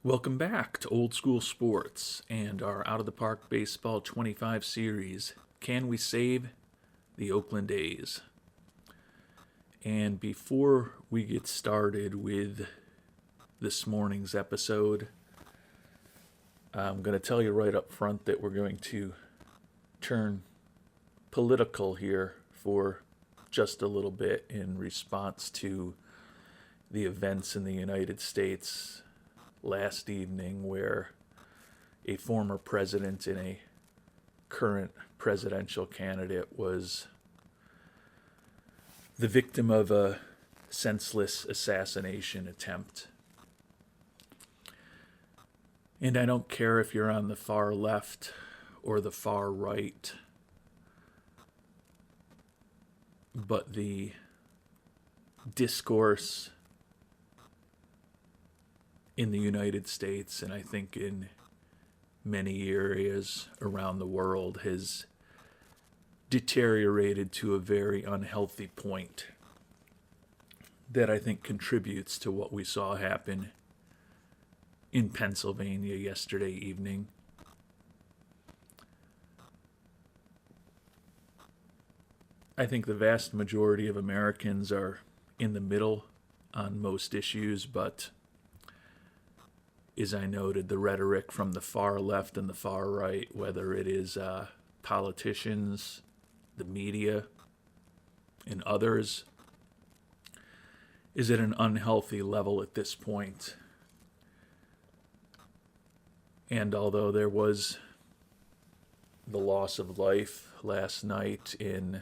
Welcome back to Old School Sports and our Out of the Park Baseball 25 series. Can we save the Oakland A's? And before we get started with this morning's episode, I'm going to tell you right up front that we're going to turn political here for just a little bit in response to the events in the United States last evening, where a former president and a current presidential candidate was the victim of a senseless assassination attempt. And I don't care if you're on the far left or the far right, but the discourse in the United States, and I think in many areas around the world, has deteriorated to a very unhealthy point that I think contributes to what we saw happen in Pennsylvania yesterday evening. I think the vast majority of Americans are in the middle on most issues, but as I noted, the rhetoric from the far left and the far right, whether it is politicians, the media, and others, is at an unhealthy level at this point. And although there was the loss of life last night in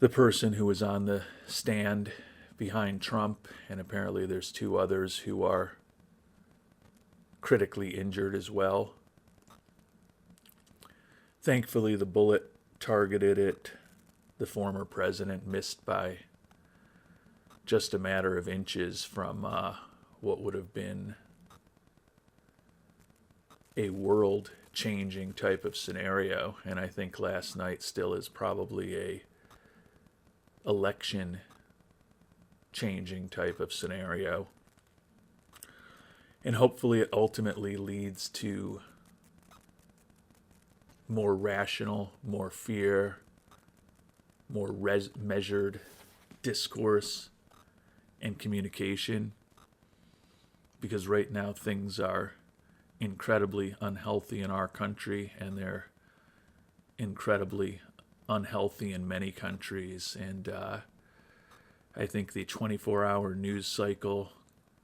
the person who was on the stand behind Trump, and apparently there's two others who are critically injured as well. Thankfully, the bullet targeted at the former president missed by just a matter of inches from what would have been a world-changing type of scenario. And I think last night still is probably a election-changing type of scenario. And hopefully it ultimately leads to more rational, more fear, more measured discourse and communication. Because right now things are incredibly unhealthy in our country, and they're incredibly unhealthy in many countries. And I think the 24-hour news cycle,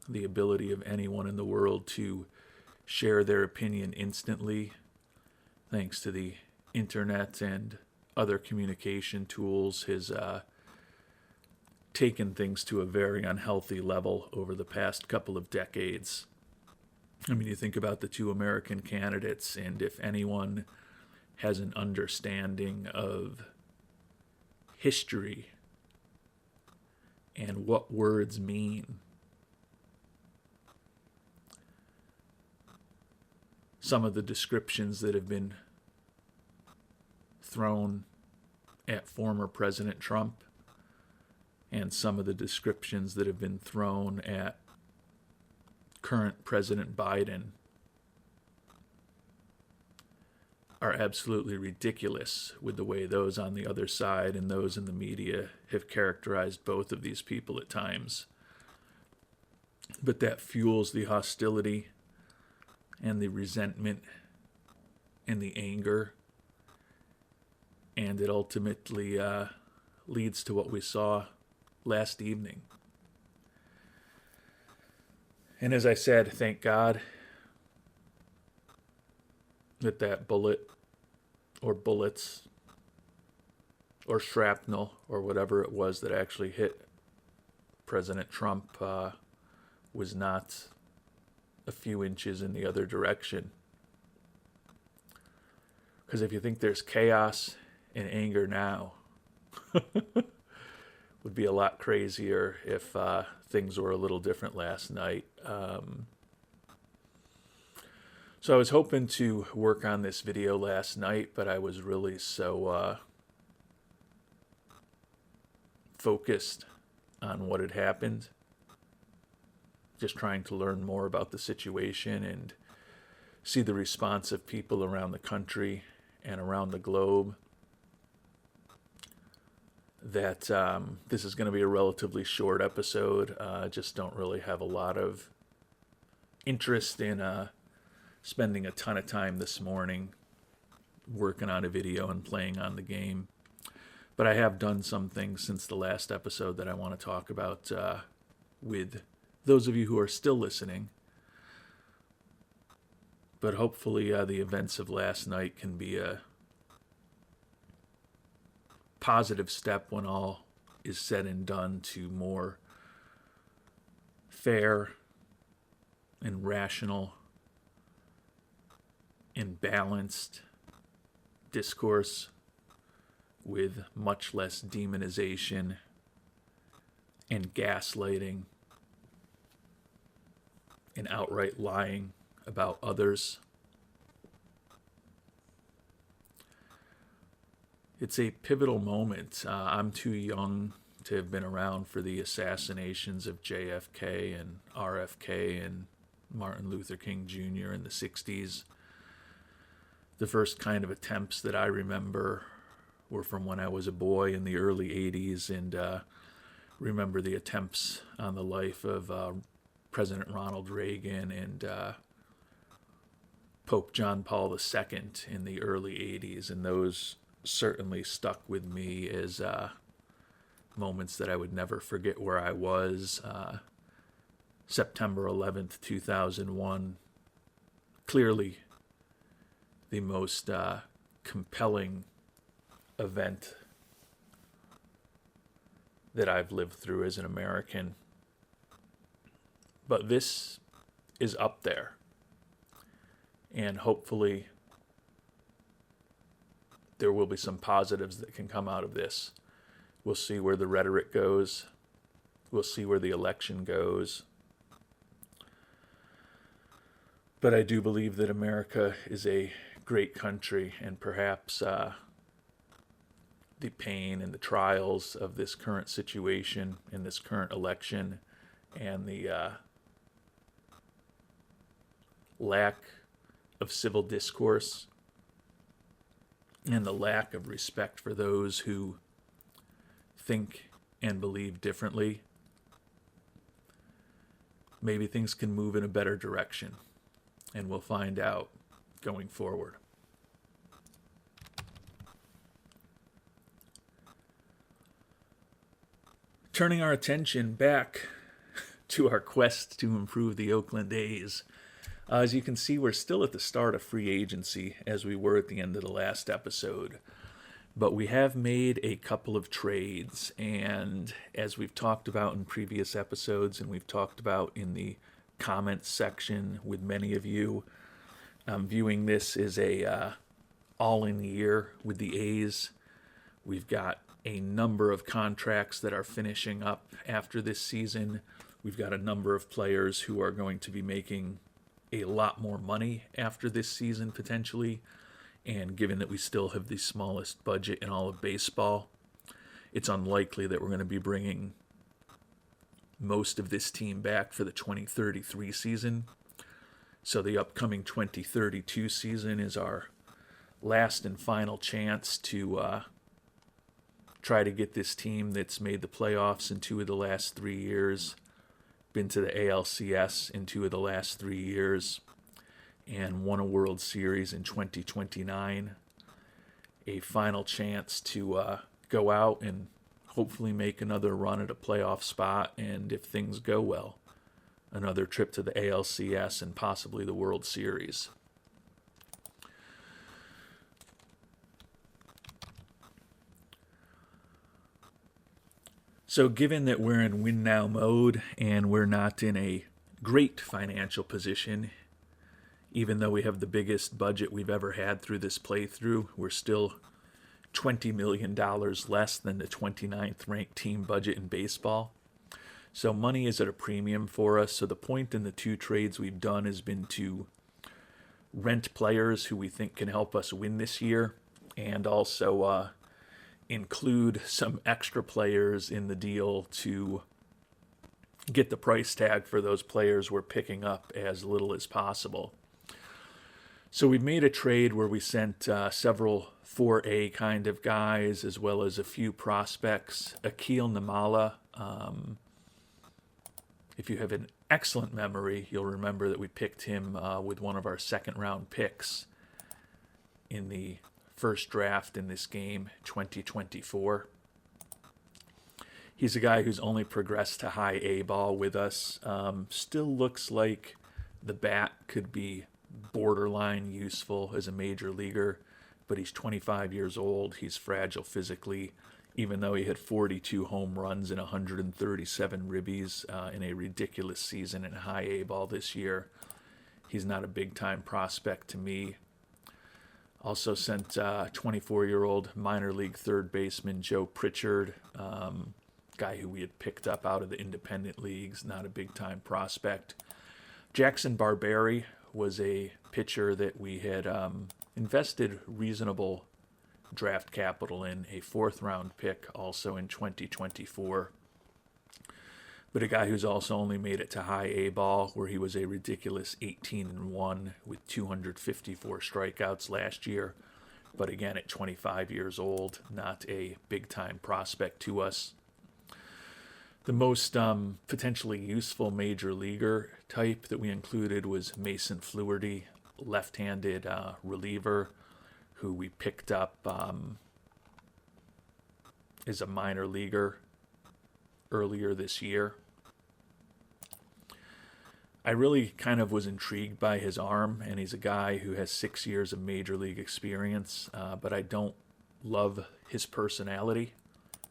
the ability of anyone in the world to share their opinion instantly, thanks to the internet and other communication tools, has taken things to a very unhealthy level over the past couple of decades. I mean, you think about the two American candidates, and if anyone has an understanding of history and what words mean, some of the descriptions that have been thrown at former President Trump and some of the descriptions that have been thrown at current President Biden are absolutely ridiculous, with the way those on the other side and those in the media have characterized both of these people at times. But that fuels the hostility and the resentment and the anger, and it ultimately leads to what we saw last evening. And as I said, thank God that bullet or bullets or shrapnel or whatever it was that actually hit President Trump was not a few inches in the other direction. Because if you think there's chaos and anger now, would be a lot crazier if things were a little different last night. So I was hoping to work on this video last night, but I was really so focused on what had happened just trying to learn more about the situation and see the response of people around the country and around the globe, that this is going to be a relatively short episode. Just don't really have a lot of interest in spending a ton of time this morning working on a video and playing on the game. But I have done some things since the last episode that I want to talk about with those of you who are still listening. But hopefully the events of last night can be a positive step when all is said and done to more fair and rational and balanced discourse with much less demonization and gaslighting and outright lying about others. It's a pivotal moment. I'm too young to have been around for the assassinations of JFK and RFK and Martin Luther King Jr. in the 60s. The first kind of attempts that I remember were from when I was a boy in the early 80s, and remember the attempts on the life of President Ronald Reagan and Pope John Paul II in the early 80s, and those certainly stuck with me as moments that I would never forget where I was. September 11th, 2001, clearly the most compelling event that I've lived through as an American. But this is up there. And hopefully there will be some positives that can come out of this. We'll see where the rhetoric goes. We'll see where the election goes. But I do believe that America is a great country, and perhaps the pain and the trials of this current situation in this current election and the lack of civil discourse and the lack of respect for those who think and believe differently, maybe things can move in a better direction, and we'll find out going forward. Turning our attention back to our quest to improve the Oakland A's. As you can see, we're still at the start of free agency, as we were at the end of the last episode. But we have made a couple of trades, and as we've talked about in previous episodes, and we've talked about in the comments section with many of you, I'm viewing this as a all-in year with the A's. We've got a number of contracts that are finishing up after this season. We've got a number of players who are going to be making a lot more money after this season, potentially. And given that we still have the smallest budget in all of baseball, it's unlikely that we're going to be bringing most of this team back for the 2033 season. So the upcoming 2032 season is our last and final chance to try to get this team that's made the playoffs in 2 of the last 3 years, been to the ALCS in 2 of the last 3 years, and won a World Series in 2029. A final chance to go out and hopefully make another run at a playoff spot, and if things go well, another trip to the ALCS and possibly the World Series. So given that we're in win now mode and we're not in a great financial position, even though we have the biggest budget we've ever had through this playthrough, we're still $20 million less than the 29th ranked team budget in baseball. So money is at a premium for us. So the point in the 2 trades we've done has been to rent players who we think can help us win this year, and also include some extra players in the deal to get the price tag for those players we're picking up as little as possible. So we made a trade where we sent several 4A kind of guys as well as a few prospects. Akil Namala, if you have an excellent memory, you'll remember that we picked him with one of our second-round picks in the first draft in this game, 2024. He's a guy who's only progressed to high A ball with us. Still looks like the bat could be borderline useful as a major leaguer, but he's 25 years old. He's fragile physically, even though he had 42 home runs and 137 ribbies in a ridiculous season in high A ball this year. He's not a big-time prospect to me. Also sent 24-year-old minor league third baseman Joe Pritchard, guy who we had picked up out of the independent leagues, not a big-time prospect. Jackson Barberi was a pitcher that we had invested reasonable draft capital in, a fourth-round pick also in 2024. But a guy who's also only made it to high A ball, where he was a ridiculous 18-1 with 254 strikeouts last year. But again, at 25 years old, not a big-time prospect to us. The most potentially useful major leaguer type that we included was Mason Fluharty, left-handed reliever, who we picked up as a minor leaguer earlier this year. I really kind of was intrigued by his arm, and he's a guy who has 6 years of major league experience, but I don't love his personality.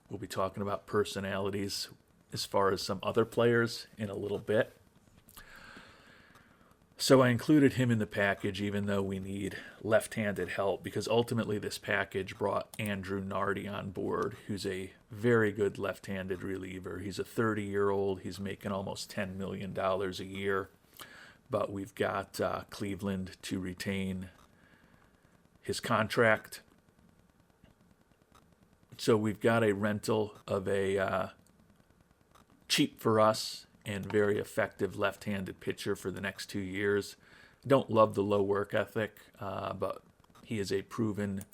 We'll be talking about personalities as far as some other players in a little bit. So I included him in the package, even though we need left-handed help, because ultimately this package brought Andrew Nardi on board, who's a very good left-handed reliever. He's a 30-year-old. He's making almost $10 million a year, but we've got Cleveland to retain his contract. So we've got a rental of a cheap for us and very effective left-handed pitcher for the next 2 years. Don't love the low work ethic, but he is a proven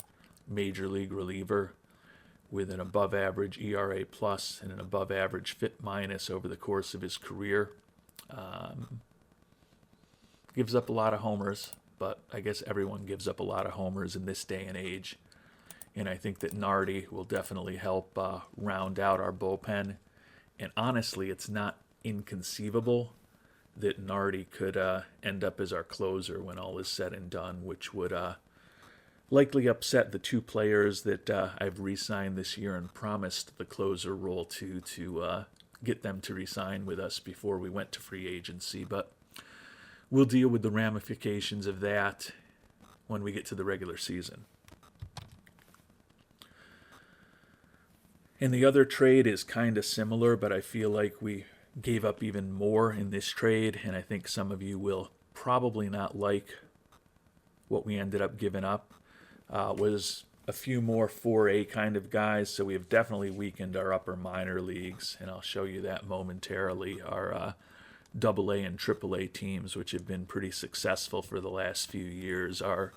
major league reliever with an above-average ERA plus and an above-average FIP minus over the course of his career. Gives up a lot of homers, but I guess everyone gives up a lot of homers in this day and age. And I think that Nardi will definitely help round out our bullpen. And honestly, it's not inconceivable that Nardi could end up as our closer when all is said and done, which would likely upset the two players that I've re-signed this year and promised the closer role to get them to re-sign with us before we went to free agency. But we'll deal with the ramifications of that when we get to the regular season. And the other trade is kind of similar, but I feel like we gave up even more in this trade, and I think some of you will probably not like what we ended up giving up. Was a few more 4A kind of guys, so we have definitely weakened our upper minor leagues, and I'll show you that momentarily. Our AA and AAA teams, which have been pretty successful for the last few years, are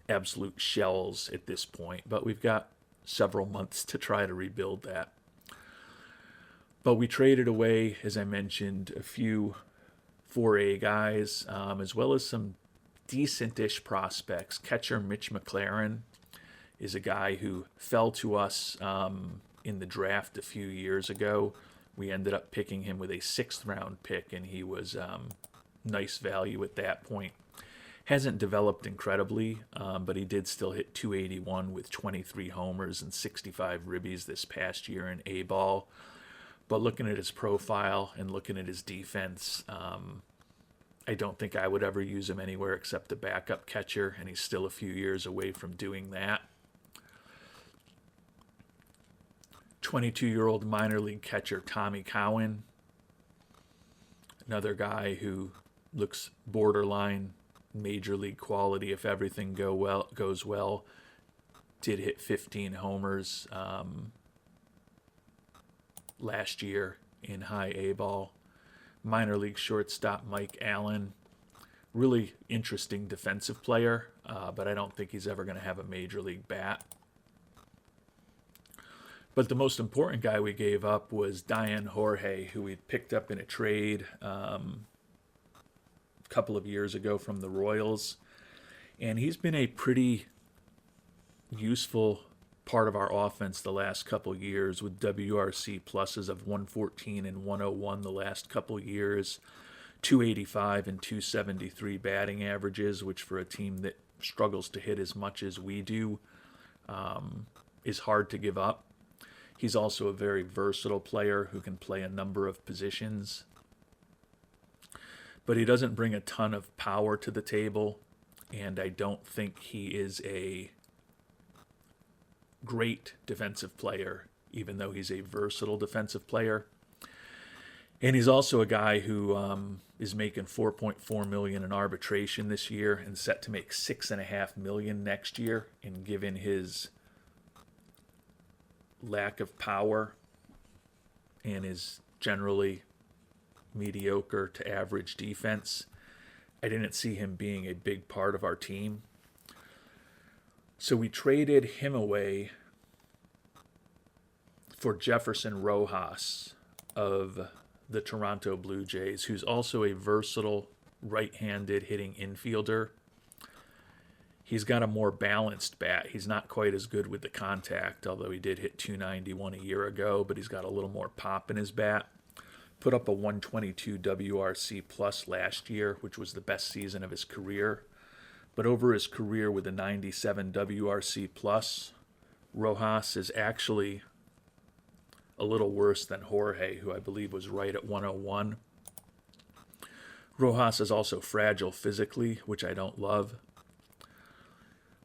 absolute shells at this point, but we've got several months to try to rebuild that. But we traded away, as I mentioned, a few 4A guys, as well as some decent-ish prospects. Catcher Mitch McLaren is a guy who fell to us in the draft a few years ago. We ended up picking him with a 6th-round pick, and he was nice value at that point. Hasn't developed incredibly, but he did still hit .281 with 23 homers and 65 ribbies this past year in A-ball. But looking at his profile and looking at his defense, I don't think I would ever use him anywhere except a backup catcher, and he's still a few years away from doing that. 22-year-old minor league catcher Tommy Cowan, another guy who looks borderline major league quality if everything goes well. Did hit 15 homers last year in high A ball. minor league shortstop Mike Allen. Really interesting defensive player, but I don't think he's ever going to have a major league bat. But the most important guy we gave up was Diane Jorge, who we picked up in a trade a couple of years ago from the Royals. And he's been a pretty useful part of our offense the last couple years, with WRC pluses of 114 and 101 the last couple years, 285 and 273 batting averages, which for a team that struggles to hit as much as we do is hard to give up. He's also a very versatile player who can play a number of positions. But he doesn't bring a ton of power to the table, and I don't think he is a great defensive player, even though he's a versatile defensive player. And he's also a guy who is making $4.4 million in arbitration this year and set to make $6.5 million next year. And given his lack of power and his generally mediocre to average defense, I didn't see him being a big part of our team. So we traded him away for Jefferson Rojas of the Toronto Blue Jays, who's also a versatile right-handed hitting infielder. He's got a more balanced bat. He's not quite as good with the contact, although he did hit 291 a year ago, but he's got a little more pop in his bat. Put up a 122 WRC plus last year, which was the best season of his career. But over his career with a 97 WRC plus, Rojas is actually a little worse than Jorge, who I believe was right at 101. Rojas is also fragile physically, which I don't love.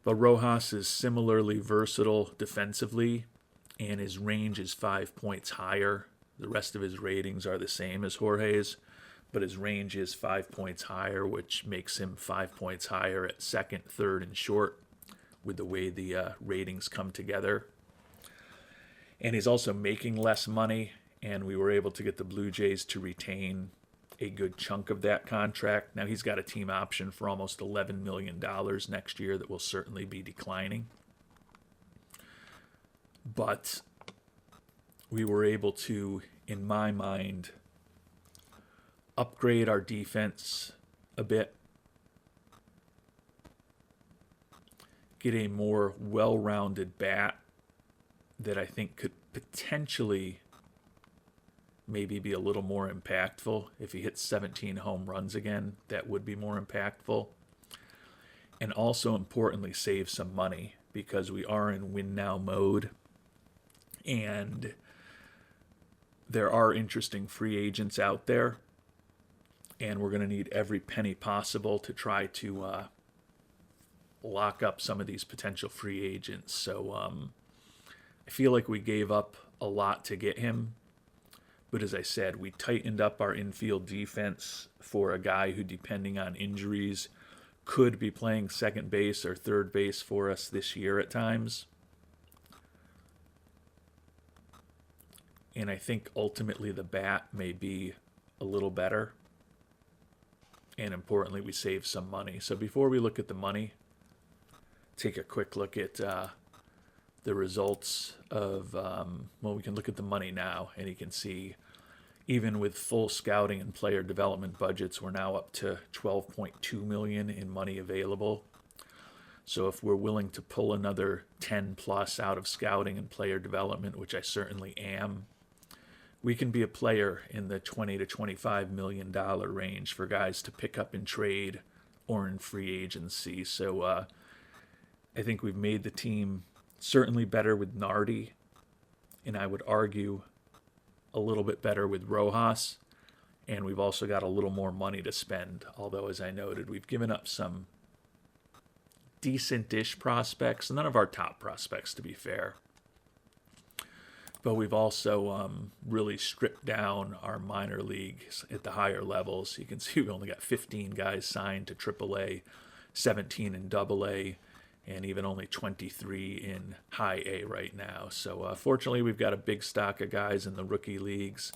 But Rojas is similarly versatile defensively, and his range is 5 points higher. The rest of his ratings are the same as Jorge's, but his range is 5 points higher, which makes him 5 points higher at second, third, and short with the way the ratings come together. And he's also making less money, and we were able to get the Blue Jays to retain a good chunk of that contract. Now he's got a team option for almost $11 million next year that will certainly be declining. But we were able to, in my mind, upgrade our defense a bit, get a more well-rounded bat that I think could potentially maybe be a little more impactful. If he hits 17 home runs again, that would be more impactful. And also, importantly, save some money, because we are in win now mode. And there are interesting free agents out there. And we're going to need every penny possible to try to lock up some of these potential free agents. So I feel like we gave up a lot to get him. But as I said, we tightened up our infield defense for a guy who, depending on injuries, could be playing second base or third base for us this year at times. And I think ultimately the bat may be a little better. And importantly, we save some money. So before we look at the money, take a quick look at the results of, we can look at the money now, and you can see even with full scouting and player development budgets, we're now up to $12.2 million in money available. So if we're willing to pull another 10 plus out of scouting and player development, which I certainly am, we can be a player in the $20 to $25 million range for guys to pick up in trade or in free agency. So I think we've made the team certainly better with Nardi, and I would argue a little bit better with Rojas, and we've also got a little more money to spend, although, as I noted, we've given up some decent-ish prospects, none of our top prospects, to be fair. But we've also really stripped down our minor leagues at the higher levels. You can see we only got 15 guys signed to AAA, 17 in AA, and even only 23 in high A right now. So fortunately, we've got a big stock of guys in the rookie leagues,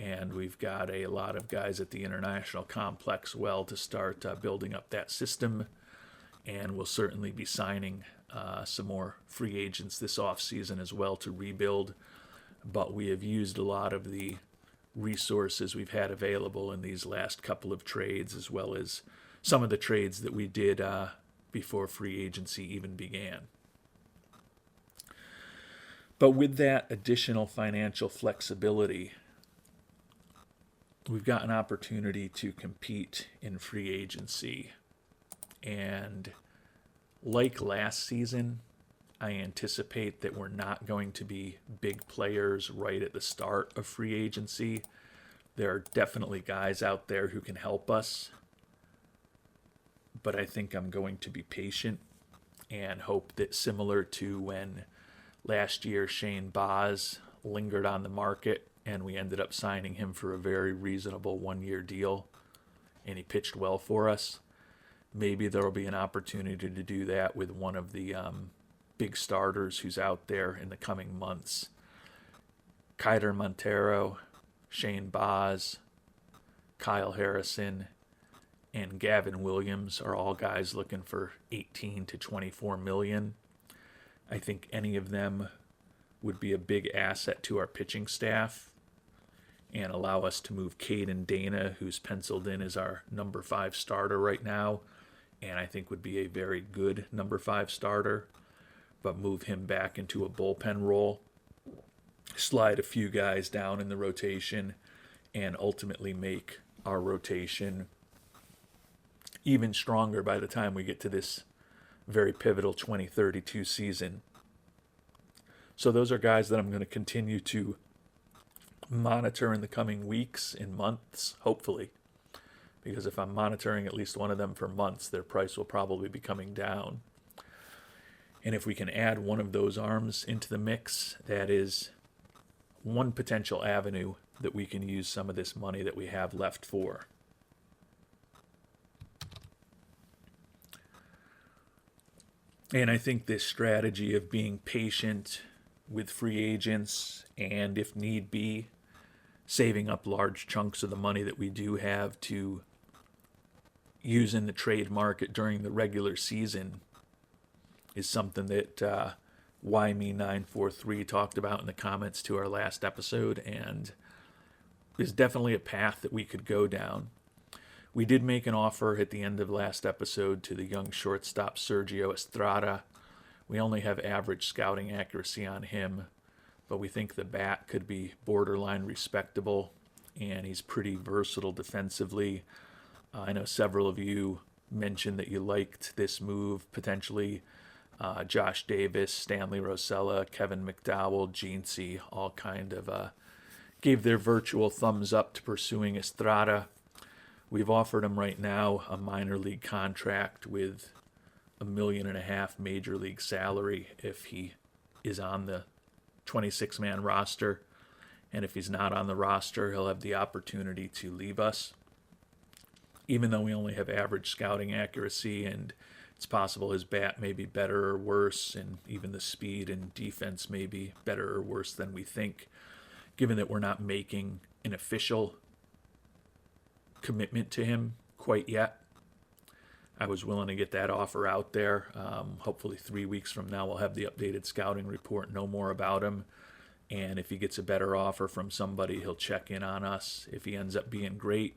And we've got a lot of guys at the international complex to start building up that system. And we'll certainly be signing some more free agents this offseason as well to rebuild. But we have used a lot of the resources we've had available in these last couple of trades, as well as some of the trades that we did before free agency even began. But with that additional financial flexibility, we've got an opportunity to compete in free agency. And like last season, I anticipate that we're not going to be big players right at the start of free agency. There are definitely guys out there who can help us, but I think I'm going to be patient and hope that, similar to when last year Shane Baz lingered on the market and we ended up signing him for a very reasonable one-year deal and he pitched well for us, maybe there will be an opportunity to do that with one of the big starters who's out there in the coming months. Keider Montero, Shane Baz, Kyle Harrison, and Gavin Williams are all guys looking for 18 to 24 million. I think any of them would be a big asset to our pitching staff and allow us to move Caden Dana, who's penciled in as our number 5 starter right now, and I think would be a very good number 5 starter, but move him back into a bullpen role, slide a few guys down in the rotation, and ultimately make our rotation even stronger by the time we get to this very pivotal 2032 season. So those are guys that I'm going to continue to monitor in the coming weeks and months, hopefully, because if I'm monitoring at least one of them for months, their price will probably be coming down. And if we can add one of those arms into the mix, that is one potential avenue that we can use some of this money that we have left for. And I think this strategy of being patient with free agents and, if need be, saving up large chunks of the money that we do have to use in the trade market during the regular season is something that YME943 talked about in the comments to our last episode, and is definitely a path that we could go down. We did make an offer at the end of last episode to the young shortstop Sergio Estrada. We only have average scouting accuracy on him, but we think the bat could be borderline respectable, and he's pretty versatile defensively. I know several of you mentioned that you liked this move, potentially Josh Davis, Stanley Rosella, Kevin McDowell, Jeansy, all kind of gave their virtual thumbs up to pursuing Estrada. We've offered him right now a minor league contract with $1.5 million major league salary if he is on the 26-man roster. And if he's not on the roster, he'll have the opportunity to leave us. Even though we only have average scouting accuracy, and it's possible his bat may be better or worse, and even the speed and defense may be better or worse than we think, given that we're not making an official commitment to him quite yet. I was willing to get that offer out there. Hopefully 3 weeks from now we'll have the updated scouting report, know more about him, and if he gets a better offer from somebody, he'll check in on us. If he ends up being great,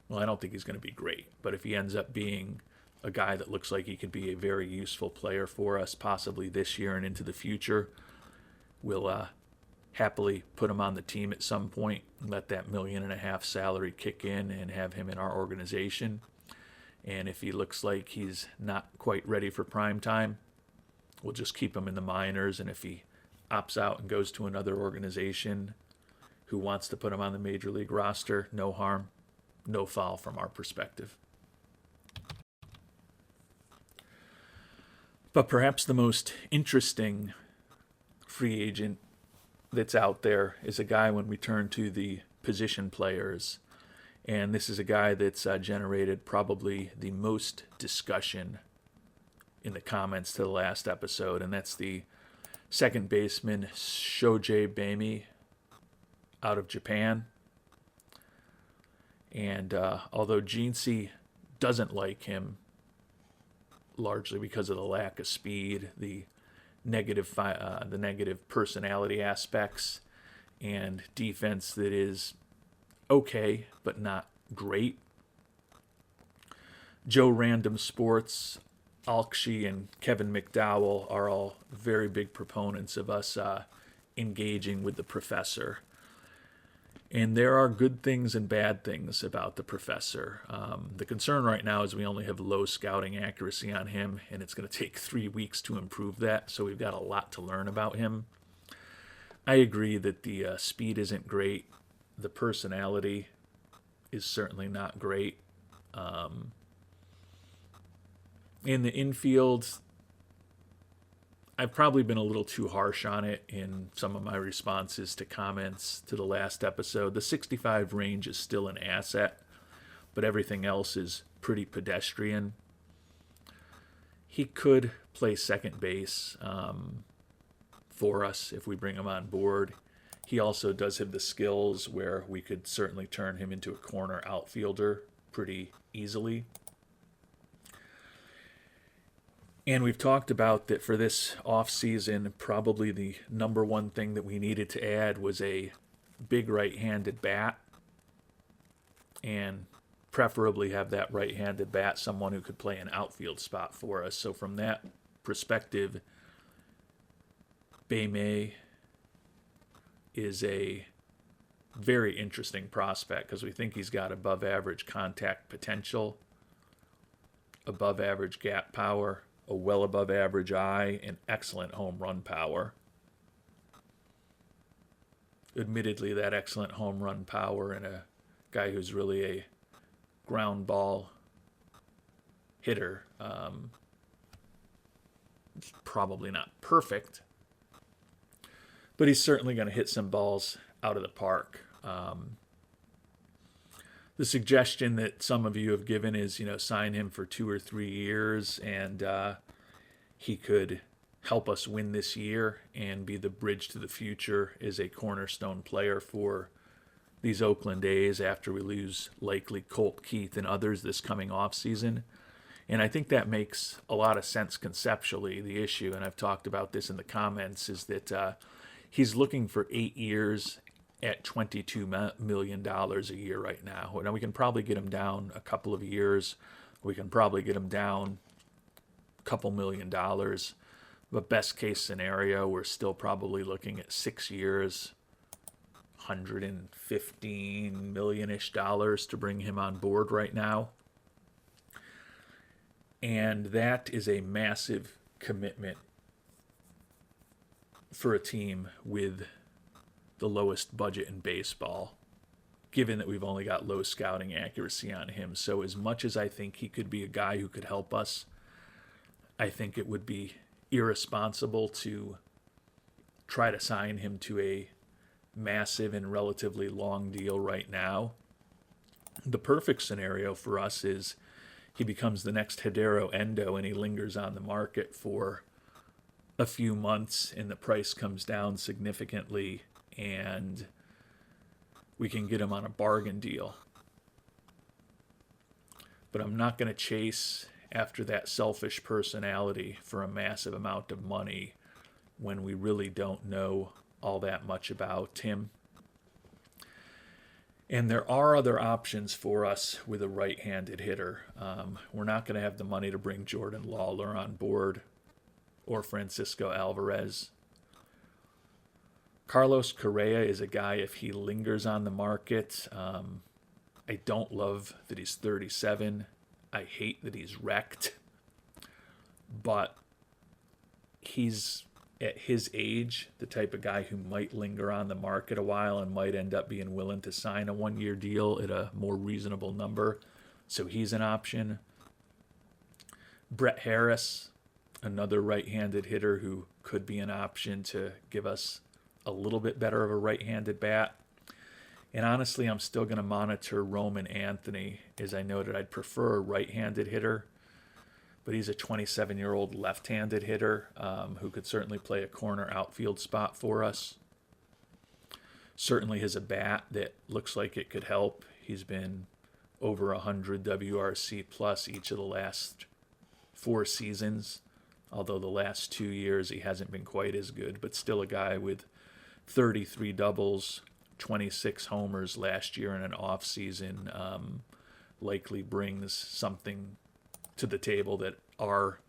well, I don't think he's going to be great, but if he ends up being a guy that looks like he could be a very useful player for us, possibly this year and into the future, we'll happily put him on the team at some point and let that $1.5 million salary kick in and have him in our organization. And if he looks like he's not quite ready for prime time, we'll just keep him in the minors. And if he opts out and goes to another organization who wants to put him on the major league roster, no harm, no foul from our perspective. But perhaps the most interesting free agent that's out there is a guy when we turn to the position players. And this is a guy that's generated probably the most discussion in the comments to the last episode, and that's the second baseman Shohei Bami out of Japan. And although Jeansy doesn't like him, largely because of the lack of speed, the negative personality aspects, and defense that is okay but not great. Joe Random Sports, Alkshi, and Kevin McDowell are all very big proponents of us engaging with the professor. And there are good things and bad things about the professor. The concern right now is we only have low scouting accuracy on him, and it's going to take 3 weeks to improve that, so we've got a lot to learn about him. I agree that the speed isn't great. The personality is certainly not great. In the infield, I've probably been a little too harsh on it in some of my responses to comments to the last episode. The 65 range is still an asset, but everything else is pretty pedestrian. He could play second base for us if we bring him on board. He also does have the skills where we could certainly turn him into a corner outfielder pretty easily. And we've talked about that for this offseason, probably the number one thing that we needed to add was a big right-handed bat, and preferably have that right-handed bat someone who could play an outfield spot for us. So from that perspective, Baymay is a very interesting prospect because we think he's got above average contact potential, above average gap power, a well above average eye, and excellent home run power. Admittedly, that excellent home run power and a guy who's really a ground ball hitter is probably not perfect, but he's certainly going to hit some balls out of the park. The suggestion that some of you have given is, sign him for 2 or 3 years, and he could help us win this year and be the bridge to the future as a cornerstone player for these Oakland A's after we lose likely Colt Keith and others this coming offseason. And I think that makes a lot of sense conceptually. The issue, and I've talked about this in the comments, is that he's looking for 8 years at $22 million a year right now. Now, we can probably get him down a couple of years. We can probably get him down a couple $1 million. But best case scenario, we're still probably looking at 6 years, $115 million-ish to bring him on board right now. And that is a massive commitment for a team with the lowest budget in baseball, given that we've only got low scouting accuracy on him. So as much as I think he could be a guy who could help us, I think it would be irresponsible to try to sign him to a massive and relatively long deal right now. The perfect scenario for us is he becomes the next Hidero Endo and he lingers on the market for a few months and the price comes down significantly and we can get him on a bargain deal. But I'm not going to chase after that selfish personality for a massive amount of money when we really don't know all that much about him. And there are other options for us with a right-handed hitter. We're not going to have the money to bring Jordan Lawler on board or Francisco Alvarez. Carlos Correa is a guy, if he lingers on the market, I don't love that he's 37. I hate that he's wrecked. But he's, at his age, the type of guy who might linger on the market a while and might end up being willing to sign a 1-year deal at a more reasonable number. So he's an option. Brett Harris, another right-handed hitter who could be an option to give us a little bit better of a right-handed bat. And honestly, I'm still going to monitor Roman Anthony, as I noted I'd prefer a right-handed hitter. But he's a 27-year-old left-handed hitter who could certainly play a corner outfield spot for us. certainly has a bat that looks like it could help. He's been over 100 WRC plus each of the last 4 seasons, although the last 2 years he hasn't been quite as good, but still a guy with 33 doubles, 26 homers last year in an offseason, likely brings something to the table that our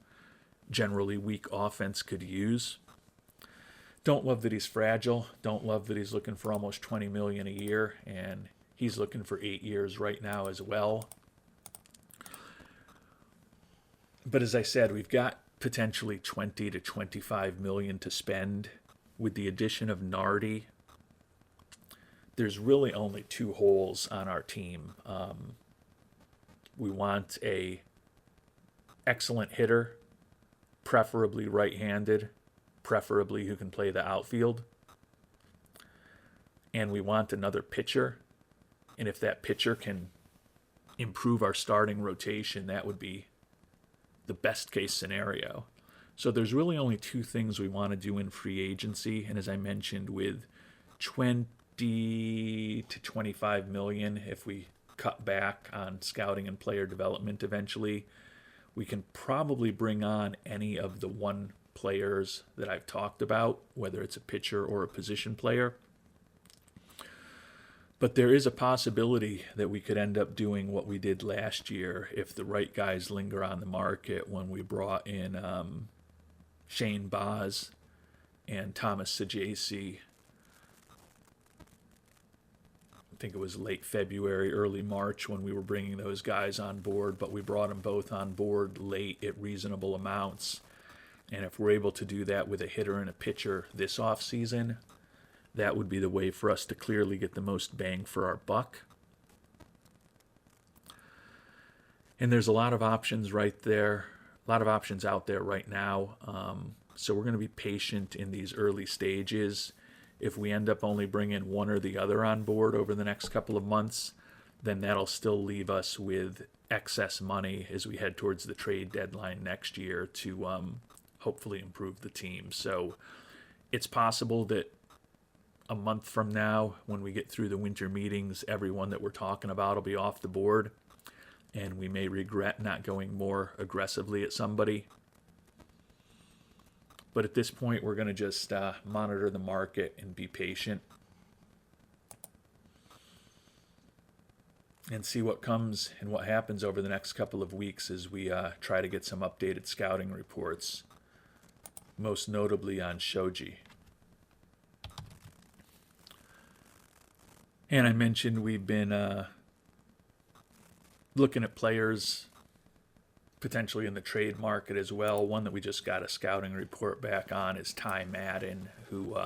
generally weak offense could use. Don't love that he's fragile. Don't love that he's looking for almost $20 million a year, and he's looking for 8 years right now as well. But as I said, we've got potentially 20 to 25 million to spend. With the addition of Nardi, there's really only 2 holes on our team. We want a excellent hitter, preferably right-handed, preferably who can play the outfield. And we want another pitcher. And if that pitcher can improve our starting rotation, that would be the best case scenario. So there's really only 2 things we want to do in free agency. And as I mentioned, with 20 to 25 million, if we cut back on scouting and player development eventually, we can probably bring on any of the 1 players that I've talked about, whether it's a pitcher or a position player. But there is a possibility that we could end up doing what we did last year if the right guys linger on the market, when we brought in Shane Baz and Thomas Saggese. I think it was late February, early March when we were bringing those guys on board, but we brought them both on board late at reasonable amounts. And if we're able to do that with a hitter and a pitcher this offseason, that would be the way for us to clearly get the most bang for our buck. And there's a lot of options right there, a lot of options out there right now. So we're going to be patient in these early stages. If we end up only bringing one or the other on board over the next couple of months, then that'll still leave us with excess money as we head towards the trade deadline next year to hopefully improve the team. So it's possible that a month from now, when we get through the winter meetings, everyone that we're talking about will be off the board, and we may regret not going more aggressively at somebody. But at this point, we're going to just monitor the market and be patient and see what comes and what happens over the next couple of weeks as we try to get some updated scouting reports, most notably on Shoji. And I mentioned we've been looking at players potentially in the trade market as well. One that we just got a scouting report back on is Ty Madden, who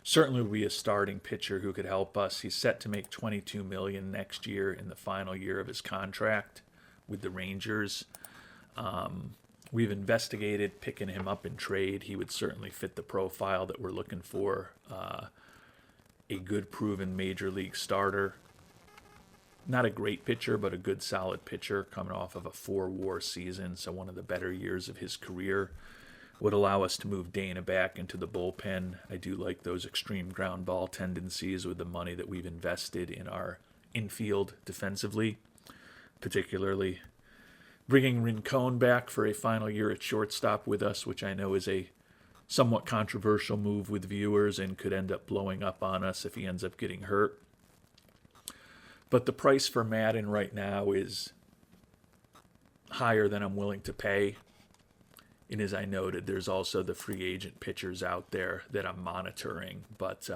certainly will be a starting pitcher who could help us. He's set to make $22 million next year in the final year of his contract with the Rangers. We've investigated picking him up in trade. He would certainly fit the profile that we're looking for. A good proven major league starter. Not a great pitcher, but a good solid pitcher coming off of a 4-WAR season, so one of the better years of his career. Would allow us to move Dana back into the bullpen. I do like those extreme ground ball tendencies with the money that we've invested in our infield defensively, particularly bringing Rincon back for a final year at shortstop with us, which I know is a somewhat controversial move with viewers and could end up blowing up on us if he ends up getting hurt. But the price for Madden right now is higher than I'm willing to pay. And as I noted, there's also the free agent pitchers out there that I'm monitoring. But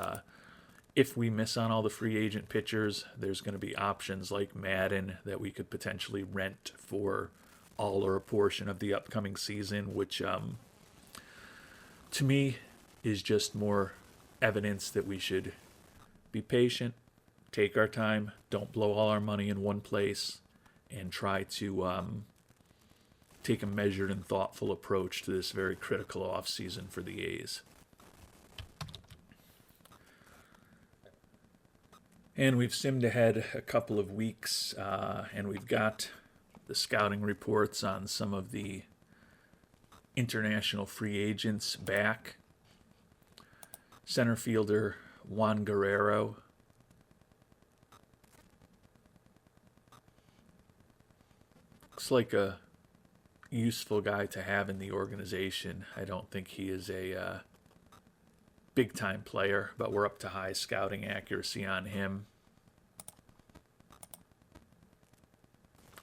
if we miss on all the free agent pitchers, there's going to be options like Madden that we could potentially rent for all or a portion of the upcoming season, which to me is just more evidence that we should be patient, take our time, don't blow all our money in one place, and try to take a measured and thoughtful approach to this very critical offseason for the A's. And we've simmed ahead a couple of weeks, and we've got the scouting reports on some of the international free agents back. Center fielder Juan Guerrero. Looks like a useful guy to have in the organization. I don't think he is a big-time player, but we're up to high scouting accuracy on him.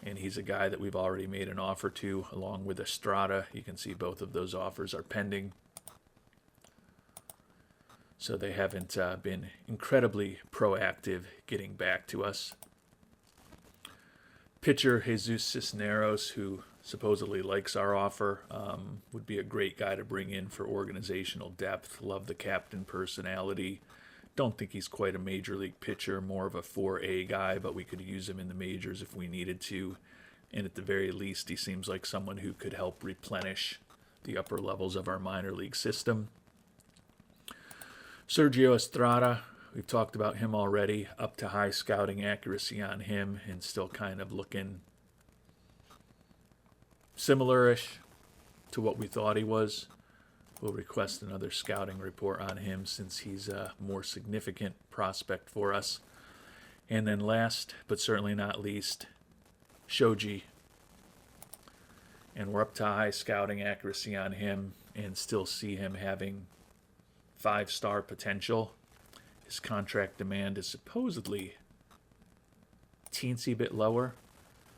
And he's a guy that we've already made an offer to, along with Estrada. You can see both of those offers are pending. So they haven't been incredibly proactive getting back to us. Pitcher Jesus Cisneros, who supposedly likes our offer, would be a great guy to bring in for organizational depth. Love the captain personality. Don't think he's quite a major league pitcher, more of a 4A guy, but we could use him in the majors if we needed to. And at the very least, he seems like someone who could help replenish the upper levels of our minor league system. Sergio Estrada, we've talked about him already, up to high scouting accuracy on him and still kind of looking similar-ish to what we thought he was. We'll request another scouting report on him since he's a more significant prospect for us. And then last, but certainly not least, Shoji. And we're up to high scouting accuracy on him and still see him having 5-star potential. His contract demand is supposedly teensy bit lower.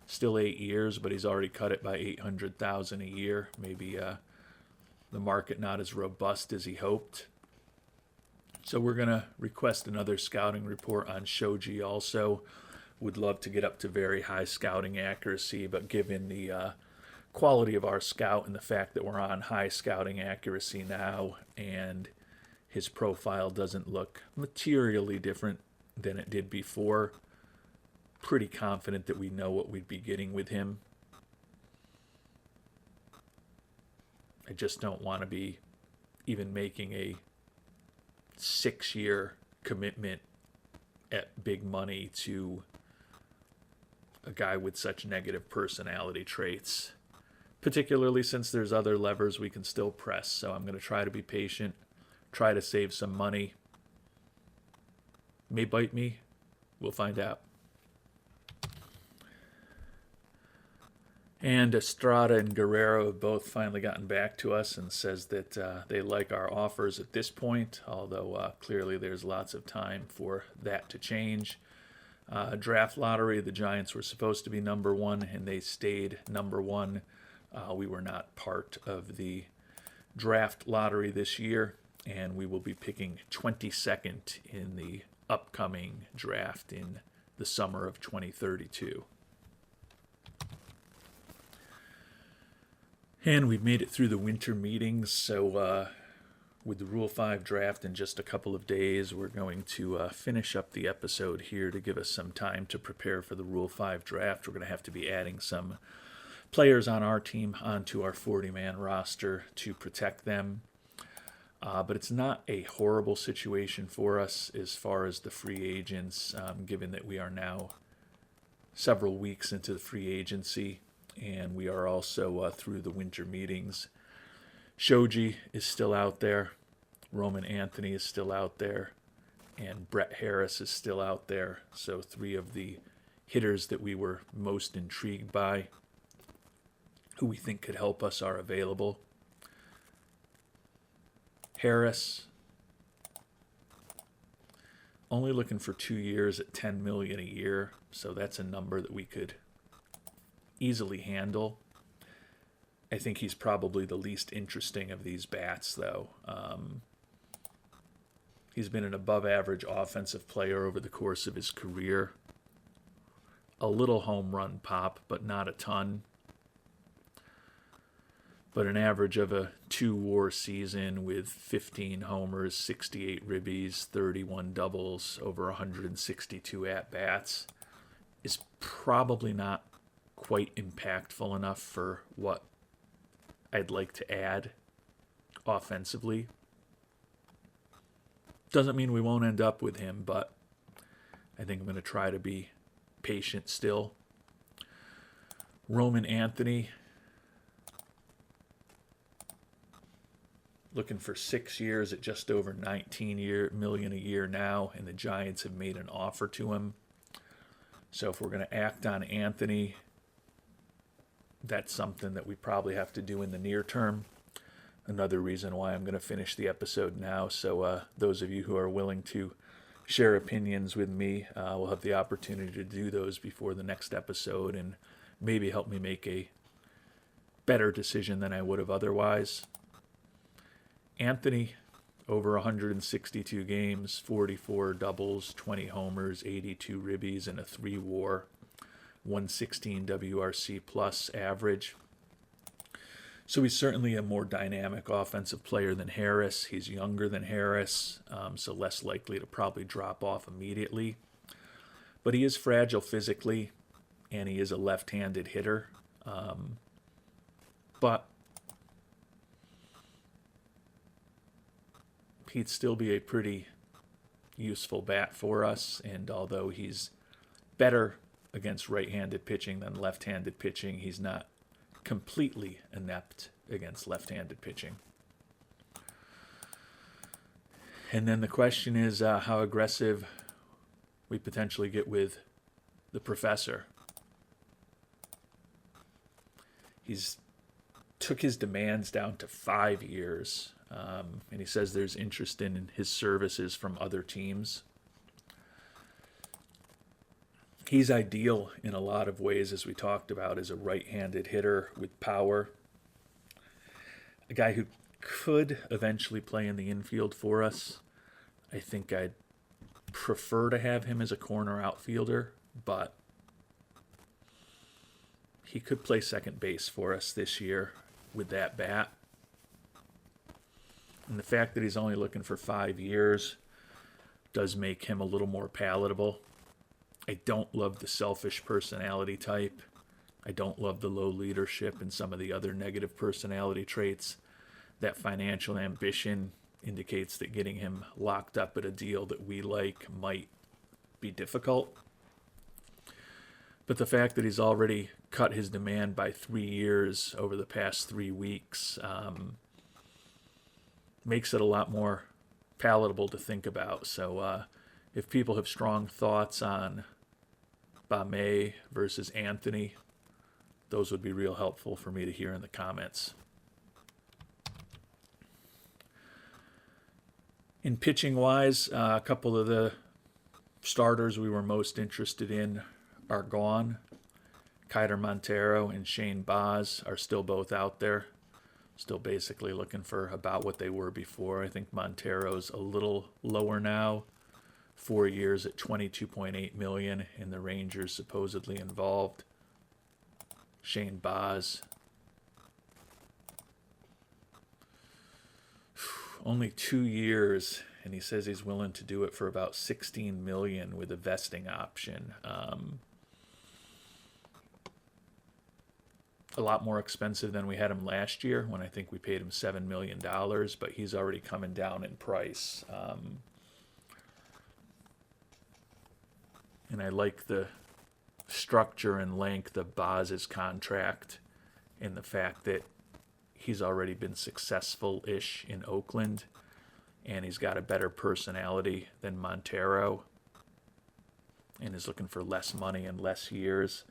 Still 8 years, but he's already cut it by $800,000 a year. Maybe the market not as robust as he hoped. So we're going to request another scouting report on Shoji also. Would love to get up to very high scouting accuracy, but given the quality of our scout and the fact that we're on high scouting accuracy now and his profile doesn't look materially different than it did before, pretty confident that we know what we'd be getting with him. I just don't want to be even making a 6-year commitment at big money to a guy with such negative personality traits, particularly since there's other levers we can still press. So I'm going to try to be patient, try to save some money. May bite me. We'll find out. And Estrada and Guerrero have both finally gotten back to us and says that they like our offers at this point, although clearly there's lots of time for that to change. Draft lottery, the Giants were supposed to be number 1, and they stayed number 1. We were not part of the draft lottery this year, and we will be picking 22nd in the upcoming draft in the summer of 2032. And we've made it through the winter meetings, so with the Rule 5 draft in just a couple of days, we're going to finish up the episode here to give us some time to prepare for the Rule 5 draft. We're going to have to be adding some players on our team onto our 40-man roster to protect them. But it's not a horrible situation for us as far as the free agents, given that we are now several weeks into the free agency. And we are also through the winter meetings. Shoji is still out there. Roman Anthony is still out there. And Brett Harris is still out there. So 3 of the hitters that we were most intrigued by, who we think could help us, are available. Harris, only looking for 2 years at $10 million a year. So that's a number that we could easily handle. I think he's probably the least interesting of these bats, though. He's been an above-average offensive player over the course of his career. A little home run pop, but not a ton. But an average of a 2-WAR season with 15 homers, 68 ribbies, 31 doubles, over 162 at-bats is probably not quite impactful enough for what I'd like to add offensively. Doesn't mean we won't end up with him, but I think I'm going to try to be patient still. Roman Anthony, looking for 6 years at just over $19 million a year now, and the Giants have made an offer to him. So if we're going to act on Anthony, that's something that we probably have to do in the near term. Another reason why I'm going to finish the episode now. So those of you who are willing to share opinions with me will have the opportunity to do those before the next episode and maybe help me make a better decision than I would have otherwise. Anthony, over 162 games, 44 doubles, 20 homers, 82 ribbies, and a 3 WAR, 116 WRC plus average. So he's certainly a more dynamic offensive player than Harris. He's younger than Harris, so less likely to probably drop off immediately. But he is fragile physically, and he is a left-handed hitter. But he'd still be a pretty useful bat for us, and although he's better against right-handed pitching than left-handed pitching, he's not completely inept against left-handed pitching. And then the question is how aggressive we potentially get with the professor. He's took his demands down to 5 years, and he says there's interest in his services from other teams. He's ideal in a lot of ways, as we talked about, as a right-handed hitter with power. A guy who could eventually play in the infield for us. I think I'd prefer to have him as a corner outfielder, but he could play second base for us this year with that bat. And the fact that he's only looking for 5 years does make him a little more palatable. I don't love the selfish personality type. I don't love the low leadership and some of the other negative personality traits. That financial ambition indicates that getting him locked up at a deal that we like might be difficult. But the fact that he's already cut his demand by 3 years over the past 3 weeks makes it a lot more palatable to think about. So if people have strong thoughts on Bame versus Anthony, those would be real helpful for me to hear in the comments. In pitching-wise, a couple of the starters we were most interested in are gone. Kiter Montero and Shane Baz are still both out there. Still basically looking for about what they were before. I think Montero's a little lower now. 4 years at $22.8 million, and the Rangers supposedly involved. Shane Baz, only 2 years, and he says he's willing to do it for about $16 million with a vesting option. A lot more expensive than we had him last year, when I think we paid him $7 million, but he's already coming down in price. And I like the structure and length of Baz's contract and the fact that he's already been successful-ish in Oakland, and he's got a better personality than Montero and is looking for less money and less years.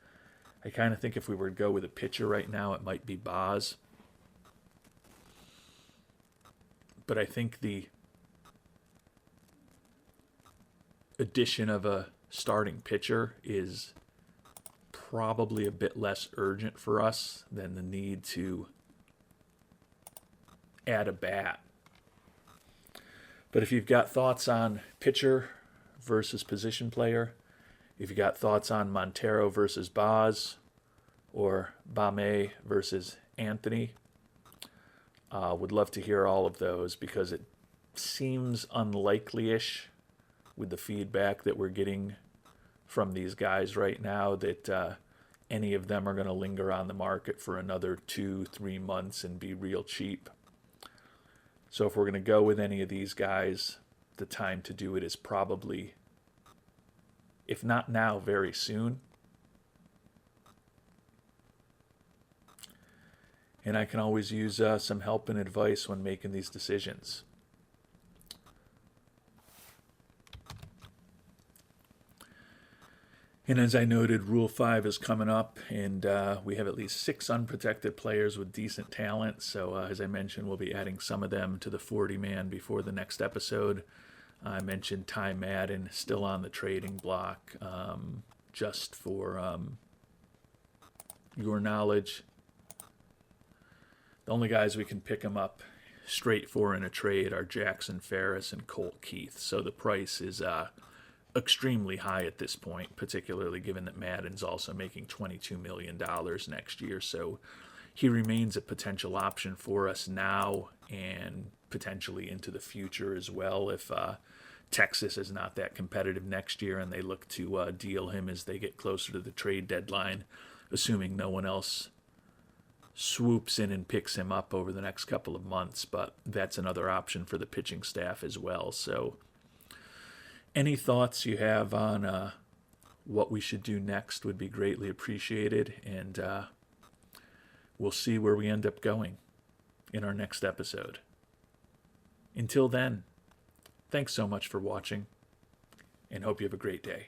I kind of think if we were to go with a pitcher right now, it might be Baz. But I think the addition of a starting pitcher is probably a bit less urgent for us than the need to add a bat. But if you've got thoughts on pitcher versus position player, if you've got thoughts on Montero versus Baz, or Bame versus Anthony, would love to hear all of those, because it seems unlikely-ish with the feedback that we're getting from these guys right now that any of them are going to linger on the market for another 2-3 months and be real cheap. So if we're going to go with any of these guys, the time to do it is probably, if not now, very soon. and I can always use some help and advice when making these decisions. And as I noted, Rule 5 is coming up, and we have at least 6 unprotected players with decent talent. So, as I mentioned, we'll be adding some of them to the 40-man before the next episode. I mentioned Ty Madden still on the trading block. Just for your knowledge, the only guys we can pick him up straight for in a trade are Jackson Ferris and Colt Keith. So the price is extremely high at this point, particularly given that Madden's also making $22 million next year. So he remains a potential option for us now and potentially into the future as well if Texas is not that competitive next year and they look to deal him as they get closer to the trade deadline, assuming no one else swoops in and picks him up over the next couple of months. But that's another option for the pitching staff as well. So any thoughts you have on what we should do next would be greatly appreciated, and we'll see where we end up going in our next episode. Until then, thanks so much for watching, and hope you have a great day.